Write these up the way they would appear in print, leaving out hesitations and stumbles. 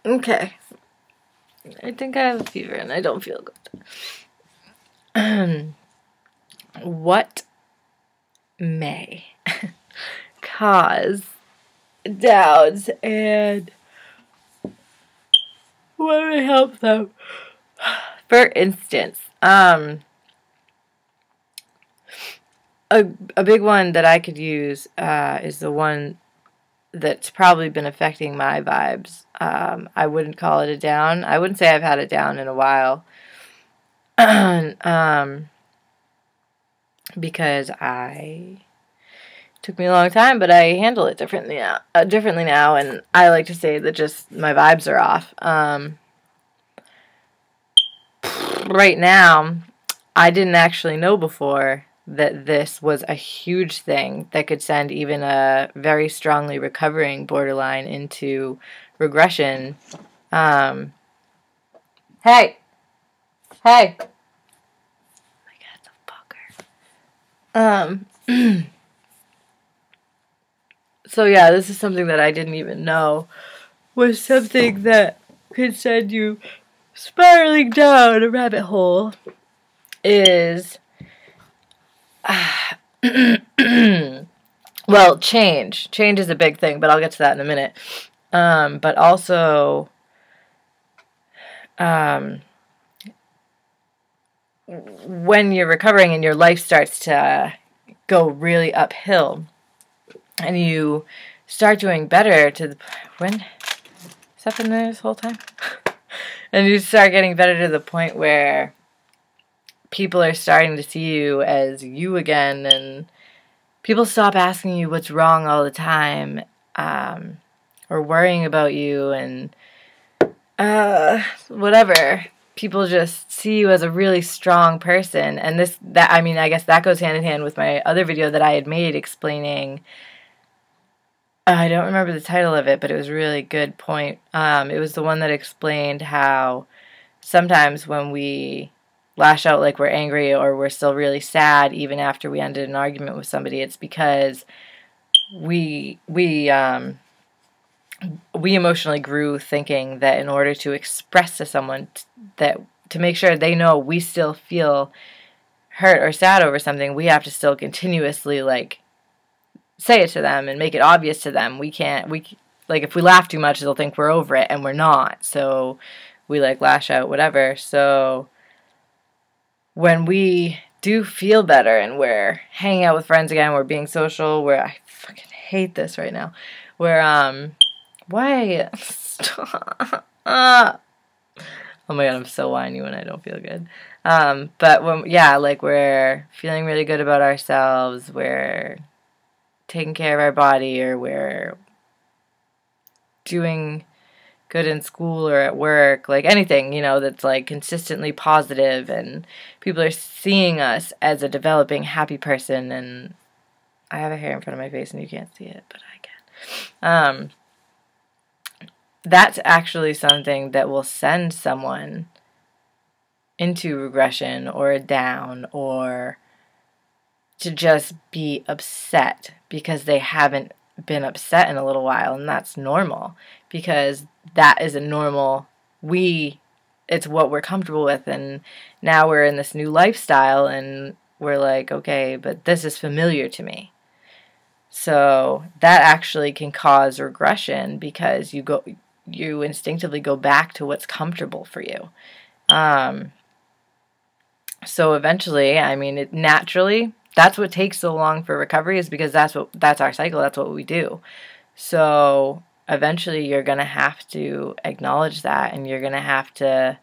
Okay. I think I have a fever and I don't feel good. What may cause downs and what may help them? For instance, a big one that I could use is the one that's probably been affecting my vibes. I wouldn't call it a down. I wouldn't say I've had a down in a while. Because took me a long time, but I handle it differently now, and I like to say that just my vibes are off. Right now, I didn't actually know before that this was a huge thing that could send even a very strongly recovering borderline into regression. Hey! Hey! Oh my God, the fucker. So yeah, this is something that I didn't even know was something that could send you spiraling down a rabbit hole. Is well, change. Change is a big thing, but I'll get to that in a minute. But also, when you're recovering and your life starts to go really uphill, and you start doing better to the when has that been there this whole time? And you start getting better to the point where people are starting to see you as you again, and people stop asking you what's wrong all the time, or worrying about you, and whatever. People just see you as a really strong person, and I guess that goes hand in hand with my other video that I had made explaining. I don't remember the title of it, but it was a really good point. It was the one that explained how sometimes when we lash out like we're angry or we're still really sad even after we ended an argument with somebody, it's because we emotionally grew thinking that in order to express to someone that to make sure they know we still feel hurt or sad over something, we have to still continuously like say it to them and make it obvious to them. Like if we laugh too much, they'll think we're over it, and we're not. So we like lash out, whatever. So when we do feel better and we're hanging out with friends again, we're being social, I fucking hate this right now. Why? Stop. Oh my God, I'm so whiny when I don't feel good. But like we're feeling really good about ourselves, we're taking care of our body, or we're doing good in school or at work, like anything, that's like consistently positive, and people are seeing us as a developing, happy person. And I have a hair in front of my face and you can't see it, but I can. That's actually something that will send someone into regression or a down, or to just be upset because they haven't been upset in a little while. And that's normal, because that is a normal, it's what we're comfortable with, and now we're in this new lifestyle and we're like, okay, but this is familiar to me. So that actually can cause regression, because you instinctively go back to what's comfortable for you. So eventually, naturally, that's what takes so long for recovery, is because that's our cycle, that's what we do. So eventually you're going to have to acknowledge that, and you're going to have to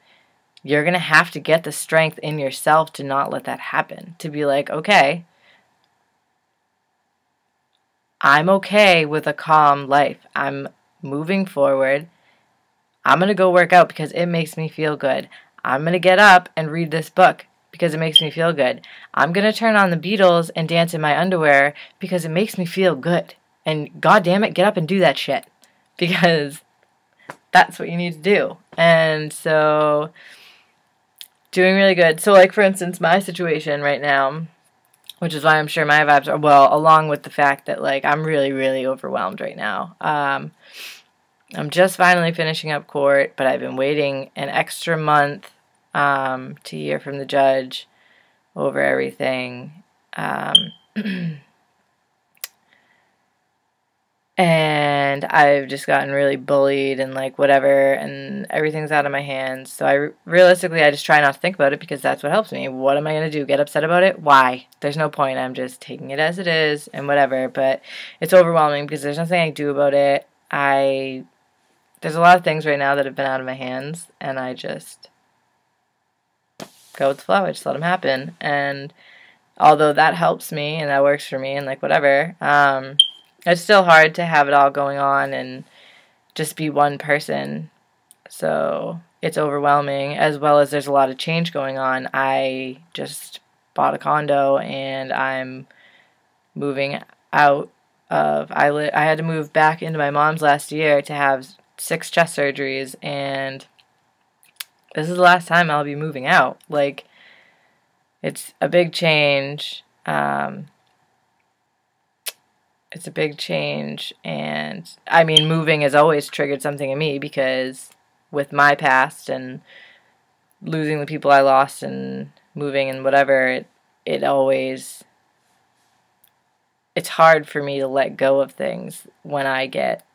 get the strength in yourself to not let that happen, to be like, okay, I'm okay with a calm life. I'm moving forward. I'm going to go work out because it makes me feel good. I'm going to get up and read this book because it makes me feel good. I'm going to turn on the Beatles and dance in my underwear because it makes me feel good. And God damn it, get up and do that shit, because that's what you need to do. And so doing really good. So like, for instance, my situation right now, which is why I'm sure my vibes are, well, along with the fact that like I'm really, really overwhelmed right now. I'm just finally finishing up court, but I've been waiting an extra month to hear from the judge over everything. And I've just gotten really bullied and like whatever, and everything's out of my hands. So realistically, I just try not to think about it because that's what helps me. What am I going to do? Get upset about it? Why? There's no point. I'm just taking it as it is and whatever. But it's overwhelming because there's nothing I can do about it. There's a lot of things right now that have been out of my hands, and I just go with the flow. I just let them happen. And although that helps me and that works for me and like whatever, it's still hard to have it all going on and just be one person. So it's overwhelming, as well as there's a lot of change going on. I just bought a condo and I'm moving out of, I had to move back into my mom's last year to have 6 chest surgeries, and this is the last time I'll be moving out. Like, it's a big change. It's a big change, and I mean, moving has always triggered something in me because with my past and losing the people I lost and moving and whatever, it's hard for me to let go of things when I get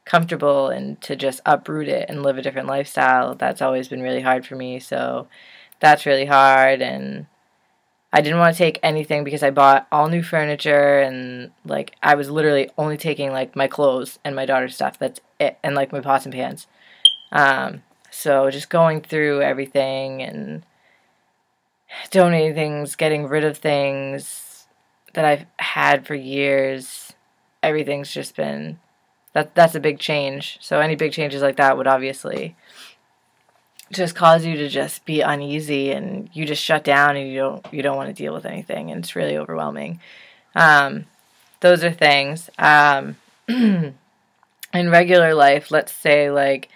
comfortable, and to just uproot it and live a different lifestyle. That's always been really hard for me, so that's really hard. And I didn't want to take anything because I bought all new furniture, and like I was literally only taking like my clothes and my daughter's stuff. That's it, and like my pots and pans. So just going through everything and donating things, getting rid of things that I've had for years. Everything's just been that's a big change. So any big changes like that would obviously just cause you to just be uneasy, and you just shut down, and you don't want to deal with anything, and it's really overwhelming. Those are things. In regular life, let's say like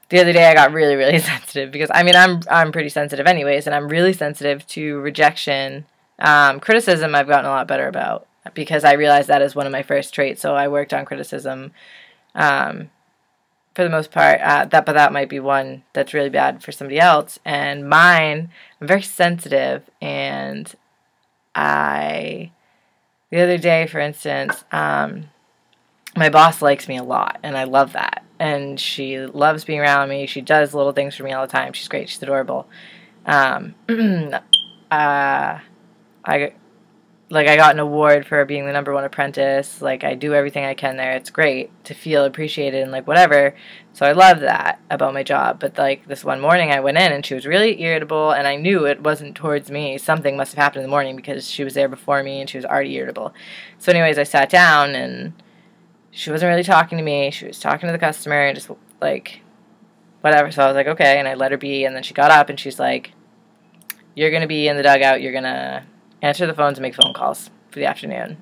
the other day I got really, really sensitive because I mean I'm pretty sensitive anyways, and I'm really sensitive to rejection. Criticism I've gotten a lot better about because I realized that is one of my first traits, so I worked on criticism. For the most part, but that might be one that's really bad for somebody else. And mine, I'm very sensitive, and the other day, for instance, my boss likes me a lot, and I love that. And she loves being around me. She does little things for me all the time. She's great. She's adorable. I got an award for being the #1 apprentice. Like, I do everything I can there. It's great to feel appreciated and, like, whatever. So I love that about my job. But, like, this one morning I went in and she was really irritable, and I knew it wasn't towards me. Something must have happened in the morning because she was there before me and she was already irritable. So anyways, I sat down and she wasn't really talking to me. She was talking to the customer and just, like, whatever. So I was like, okay, and I let her be. And then she got up and she's like, you're going to be in the dugout. You're going to answer the phones and make phone calls for the afternoon.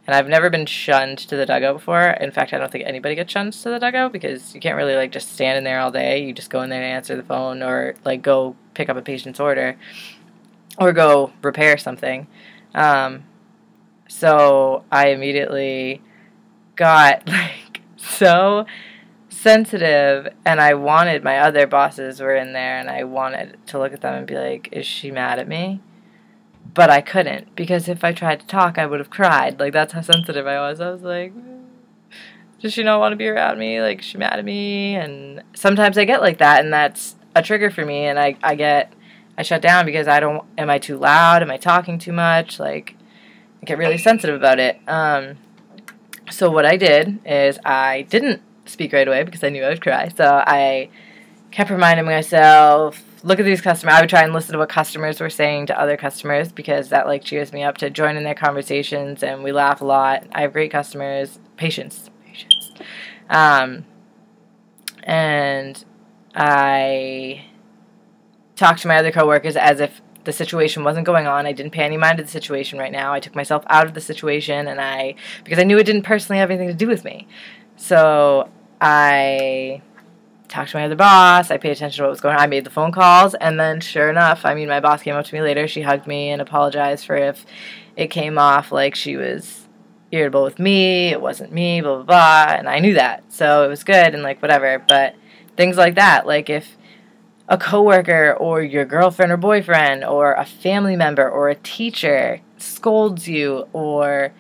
And I've never been shunned to the dugout before. In fact, I don't think anybody gets shunned to the dugout because you can't really, like, just stand in there all day. You just go in there and answer the phone, or, like, go pick up a patient's order or go repair something. So I immediately got, like, so sensitive, and I wanted, my other bosses were in there, and I wanted to look at them and be like, is she mad at me? But I couldn't, because if I tried to talk, I would have cried. Like, that's how sensitive I was. I was like, does she not want to be around me? Like, is she mad at me? And sometimes I get like that, and that's a trigger for me, and I shut down because am I too loud? Am I talking too much? Like, I get really sensitive about it. So what I did is I didn't speak right away because I knew I would cry. So I kept reminding myself, look at these customers. I would try and listen to what customers were saying to other customers because that, like, cheers me up to join in their conversations, and we laugh a lot. I have great customers. Patience. And I talked to my other coworkers as if the situation wasn't going on. I didn't pay any mind to the situation right now. I took myself out of the situation, and because I knew it didn't personally have anything to do with me. So I talked to my other boss, I paid attention to what was going on, I made the phone calls, and then sure enough, I mean, my boss came up to me later, she hugged me and apologized for if it came off like she was irritable with me, it wasn't me, blah, blah, blah, and I knew that, so it was good, and, like, whatever, but things like that, like, if a coworker, or your girlfriend or boyfriend, or a family member, or a teacher scolds you, or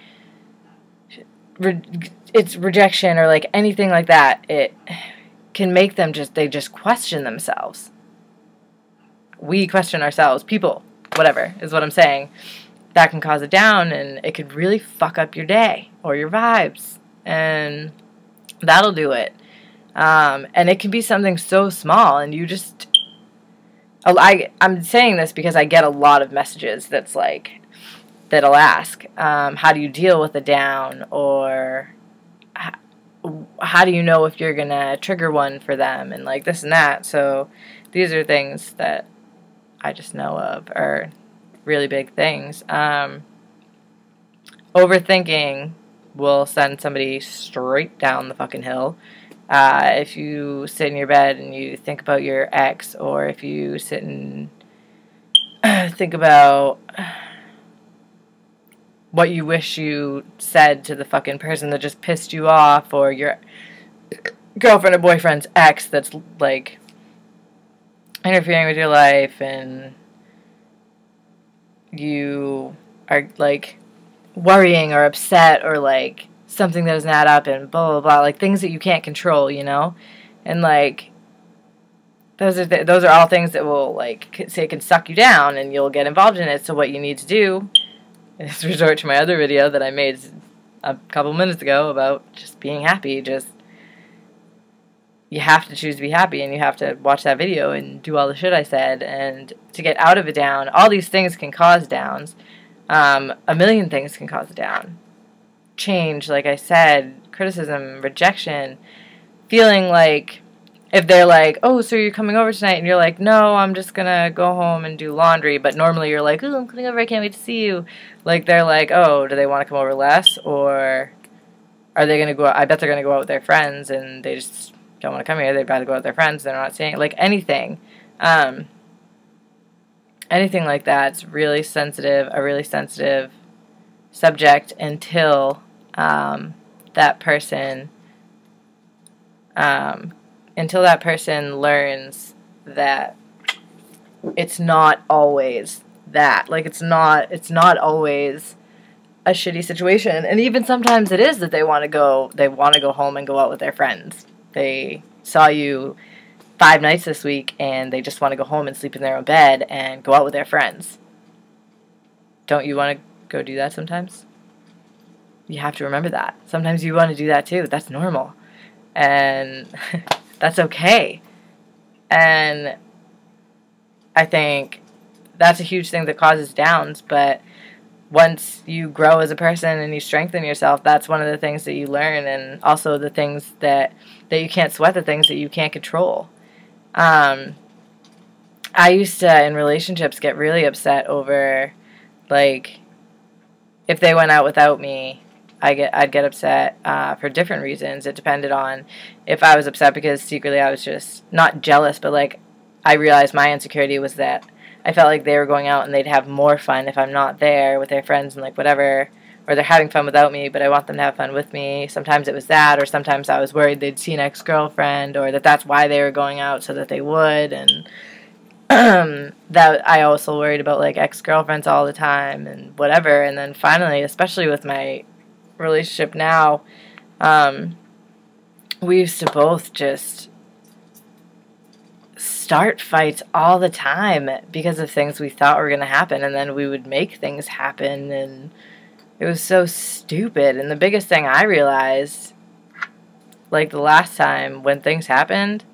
it's rejection, or, like, anything like that, it can make them they just question themselves. We question ourselves, people, whatever, is what I'm saying. That can cause a down, and it could really fuck up your day or your vibes, and that'll do it. And it can be something so small, and you just, I'm saying this because I get a lot of messages that's like, that'll ask, how do you deal with a down, or how do you know if you're gonna trigger one for them, and like this and that. So these are things that I just know of are really big things. Overthinking will send somebody straight down the fucking hill. If you sit in your bed and you think about your ex, or if you sit and think about what you wish you said to the fucking person that just pissed you off, or your girlfriend or boyfriend's ex that's like interfering with your life, and you are like worrying or upset, or like something that doesn't add up, and blah blah blah, like things that you can't control, you know, and like those are all things that will, like, say, can suck you down, and you'll get involved in it. So what you need to do is resort to my other video that I made a couple minutes ago about just being happy. Just, you have to choose to be happy, and you have to watch that video and do all the shit I said, and to get out of a down. All these things can cause downs. A million things can cause a down. Change, like I said, criticism, rejection, feeling like, if they're like, oh, so you're coming over tonight, and you're like, no, I'm just gonna go home and do laundry, but normally you're like, oh, I'm coming over, I can't wait to see you. Like, they're like, oh, do they want to come over less, or are they gonna go out? I bet they're gonna go out with their friends, and they just don't want to come here. They'd rather go out with their friends. They're not saying, like, anything. Anything like that's really sensitive, a really sensitive subject, until that person learns that it's not always that. Like, it's not always a shitty situation. And even sometimes it is that they want to go home and go out with their friends. They saw you 5 nights this week, and they just want to go home and sleep in their own bed and go out with their friends. Don't you want to go do that sometimes? You have to remember that. Sometimes you want to do that too. That's normal. And that's okay. And I think that's a huge thing that causes downs, but once you grow as a person and you strengthen yourself, that's one of the things that you learn, and also the things that you can't sweat, the things that you can't control. I used to, in relationships, get really upset over, like, if they went out without me, I'd get upset for different reasons. It depended on if I was upset because secretly I was just not jealous, but like I realized my insecurity was that I felt like they were going out and they'd have more fun if I'm not there with their friends and like whatever, or they're having fun without me, but I want them to have fun with me. Sometimes it was that, or sometimes I was worried they'd see an ex-girlfriend, or that's why they were going out, so that they would, and that I also worried about like ex-girlfriends all the time and whatever. And then finally, especially with my relationship now, we used to both just start fights all the time because of things we thought were going to happen, and then we would make things happen, and it was so stupid. And the biggest thing I realized, like the last time when things happened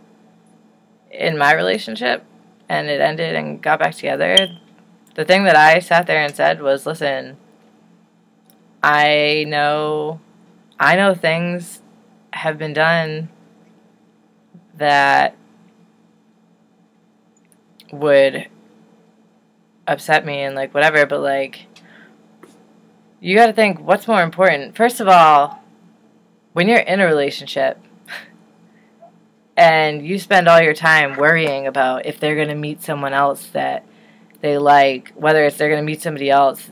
in my relationship and it ended and got back together, the thing that I sat there and said was, listen, I know things have been done that would upset me and like whatever, but like, you gotta think, what's more important? First of all, when you're in a relationship and you spend all your time worrying about if they're gonna meet someone else that they like, whether it's they're gonna meet somebody else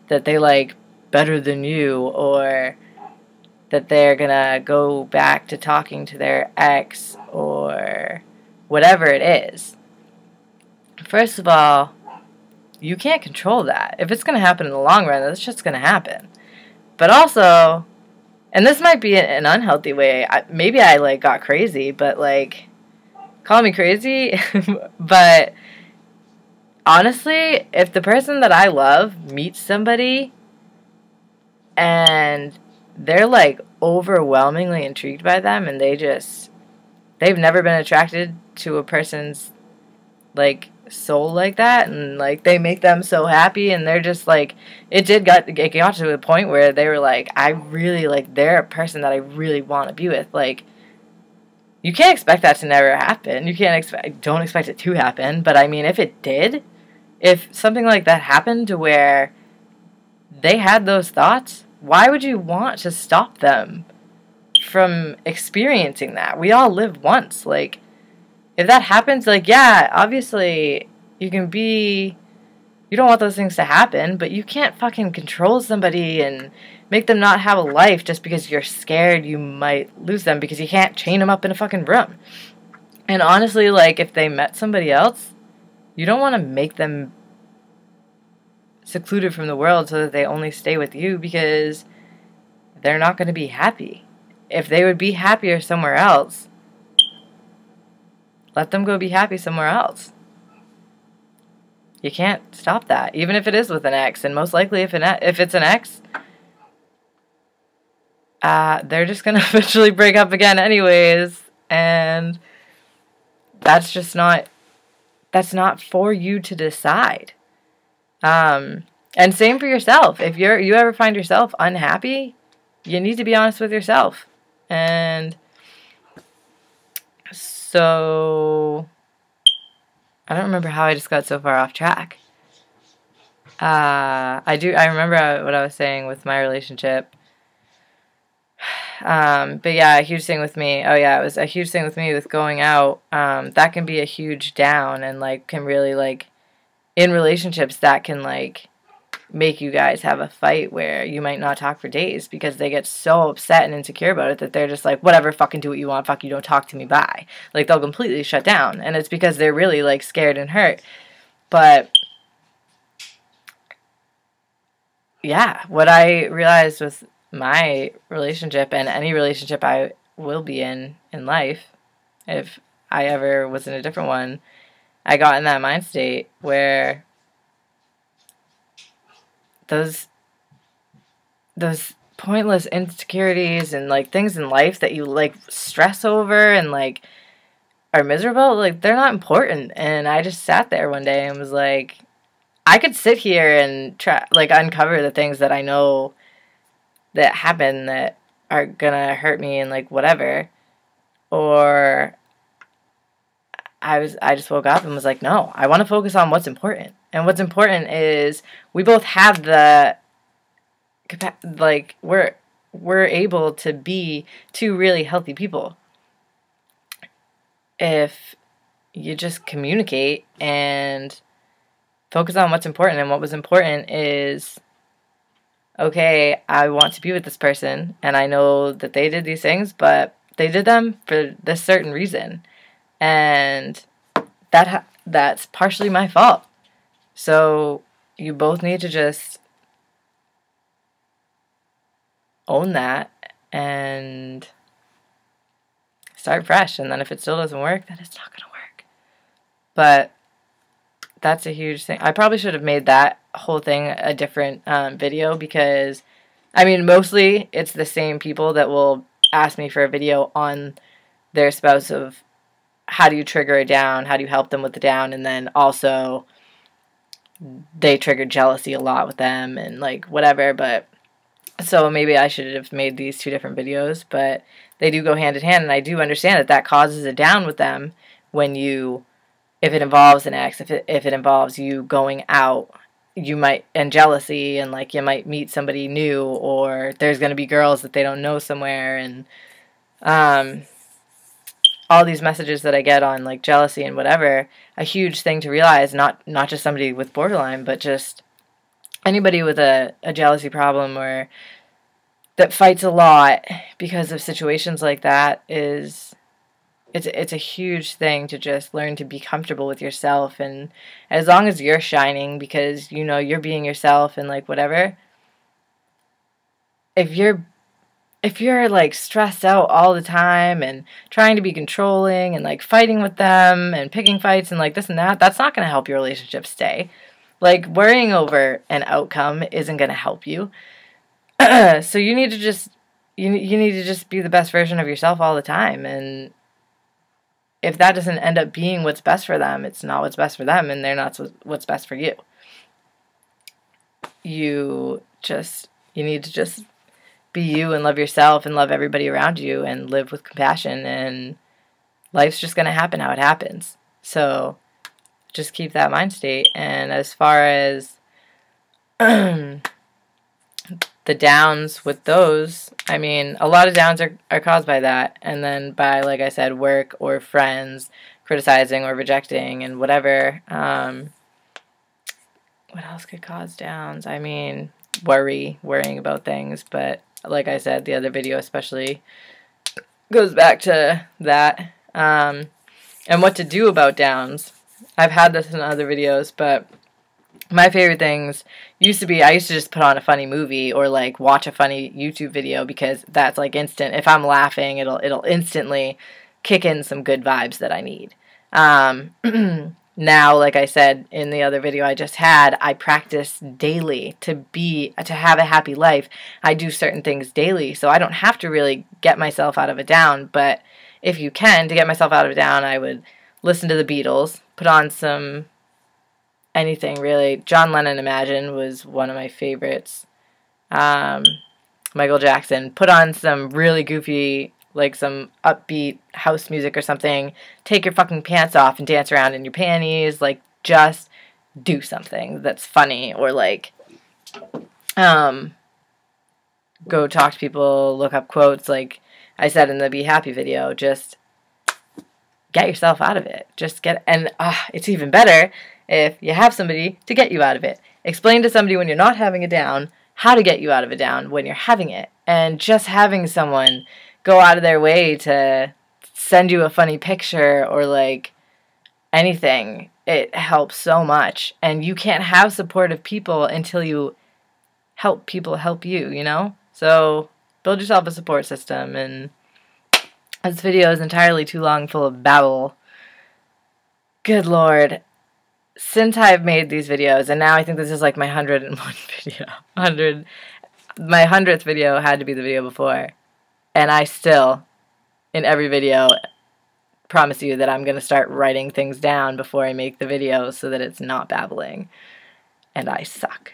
that they like better than you, or that they're gonna go back to talking to their ex, or whatever it is. First of all, you can't control that. If it's gonna happen in the long run, that's just gonna happen. But also, and this might be an unhealthy way, maybe I, like, got crazy, but, like, call me crazy, but honestly, if the person that I love meets somebody and they're, like, overwhelmingly intrigued by them, and they've never been attracted to a person's, like, soul like that, and, like, they make them so happy, and they're just, like, it got to a point where they were like, I really, like, they're a person that I really want to be with. Like, you can't expect that to never happen. Don't expect it to happen, but I mean, if it did, if something like that happened to where they had those thoughts, why would you want to stop them from experiencing that? We all live once. Like, if that happens, like, yeah, obviously you don't want those things to happen, but you can't fucking control somebody and make them not have a life just because you're scared you might lose them, because you can't chain them up in a fucking room. And honestly, like, if they met somebody else, you don't want to make them secluded from the world so that they only stay with you, because they're not going to be happy. If they would be happier somewhere else, let them go be happy somewhere else. You can't stop that, even if it is with an ex. And most likely, if it's an ex, they're just going to eventually break up again anyways. And that's not for you to decide. And same for yourself. If you ever find yourself unhappy, you need to be honest with yourself. And so, I don't remember how I just got so far off track. I remember what I was saying with my relationship. But yeah, a huge thing with me. Oh yeah, it was a huge thing with me with going out. That can be a huge down, and, like, can really, like, in relationships, that can, like, make you guys have a fight where you might not talk for days because they get so upset and insecure about it that they're just like, whatever, fucking do what you want, fuck you, don't talk to me, bye. Like, they'll completely shut down, and it's because they're really, like, scared and hurt. But yeah, what I realized with my relationship, and any relationship I will be in life, if I ever was in a different one, I got in that mind state where those pointless insecurities and, like, things in life that you, like, stress over and, like, are miserable, like, they're not important. And I just sat there one day and was like, I could sit here and try, like, uncover the things that I know that happen that are gonna hurt me and, like, whatever, or I just woke up and was like, no, I want to focus on what's important. And what's important is we both have the, like, we're able to be two really healthy people if you just communicate and focus on what's important. And what was important is, okay, I want to be with this person, and I know that they did these things, but they did them for this certain reason. And that's partially my fault. So you both need to just own that and start fresh. And then if it still doesn't work, then it's not going to work. But that's a huge thing. I probably should have made that whole thing a different video, because, I mean, mostly it's the same people that will ask me for a video on their spouse of how do you trigger a down, how do you help them with the down, and then also they triggered jealousy a lot with them and, like, whatever. But so maybe I should have made these two different videos, but they do go hand in hand, and I do understand that causes a down with them when if it involves an ex, if it involves you going out, you might, and jealousy, and, like, you might meet somebody new, or there's going to be girls that they don't know somewhere, and all these messages that I get on, like, jealousy and whatever. A huge thing to realize, not just somebody with borderline, but just anybody with a jealousy problem or that fights a lot because of situations like that it's a huge thing to just learn to be comfortable with yourself. And as long as you're shining because you know you're being yourself and like whatever, if you're like stressed out all the time and trying to be controlling and like fighting with them and picking fights and like this and that, that's not going to help your relationship stay. Like worrying over an outcome isn't going to help you. So you need to just you need to just be the best version of yourself all the time. And if that doesn't end up being what's best for them, it's not what's best for them, and they're not what's best for you. You need to just be you and love yourself and love everybody around you and live with compassion, and life's just going to happen how it happens. So just keep that mind state. And as far as the downs with those, I mean, a lot of downs are caused by that, and then by, like I said, work or friends criticizing or rejecting and whatever. What else could cause downs? I mean, worrying about things, but like I said, the other video especially goes back to that. And what to do about downs. I've had this in other videos, but my favorite things used to be, I used to just put on a funny movie or like watch a funny YouTube video because that's like instant. If I'm laughing, it'll instantly kick in some good vibes that I need. Now, like I said in the other video I just had, I practice daily to have a happy life. I do certain things daily, so I don't have to really get myself out of a down. But if you can, to get myself out of a down, I would listen to the Beatles, put on some anything really. John Lennon, Imagine was one of my favorites. Michael Jackson, put on some really goofy, like some upbeat house music or something. Take your fucking pants off and dance around in your panties. Like, just do something that's funny. Or like, go talk to people, look up quotes. Like I said in the Be Happy video, just get yourself out of it. And it's even better if you have somebody to get you out of it. Explain to somebody when you're not having a down how to get you out of a down when you're having it. And just having someone go out of their way to send you a funny picture or like anything, it helps so much. And you can't have supportive people until you help people help you, you know? So build yourself a support system. And this video is entirely too long, full of babble. Good Lord. Since I've made these videos, and now I think this is like my 101 video. My 100th video had to be the video before. And I still, in every video, promise you that I'm going to start writing things down before I make the video so that it's not babbling. And I suck.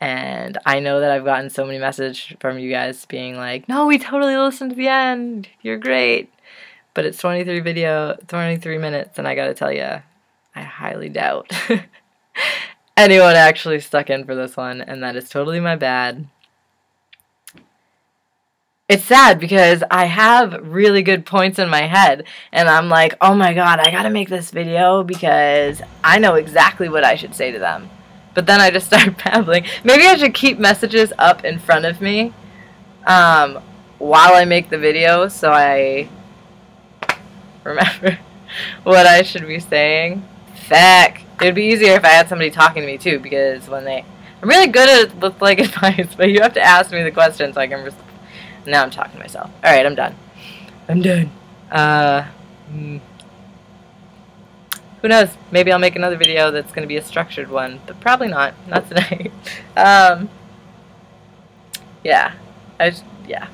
And I know that I've gotten so many messages from you guys being like, no, we totally listened to the end. You're great. But it's 23 minutes, and I gotta tell you, I highly doubt anyone actually stuck in for this one, and that is totally my bad. It's sad because I have really good points in my head, and I'm like, oh my god, I gotta make this video because I know exactly what I should say to them. But then I just start babbling. Maybe I should keep messages up in front of me while I make the video so I remember what I should be saying. Feck. It would be easier if I had somebody talking to me too, because when I'm really good at with like advice, but you have to ask me the question so I can now I'm talking to myself. Alright, I'm done. I'm done. Who knows? Maybe I'll make another video that's going to be a structured one, but probably not. Not tonight. Yeah. Yeah.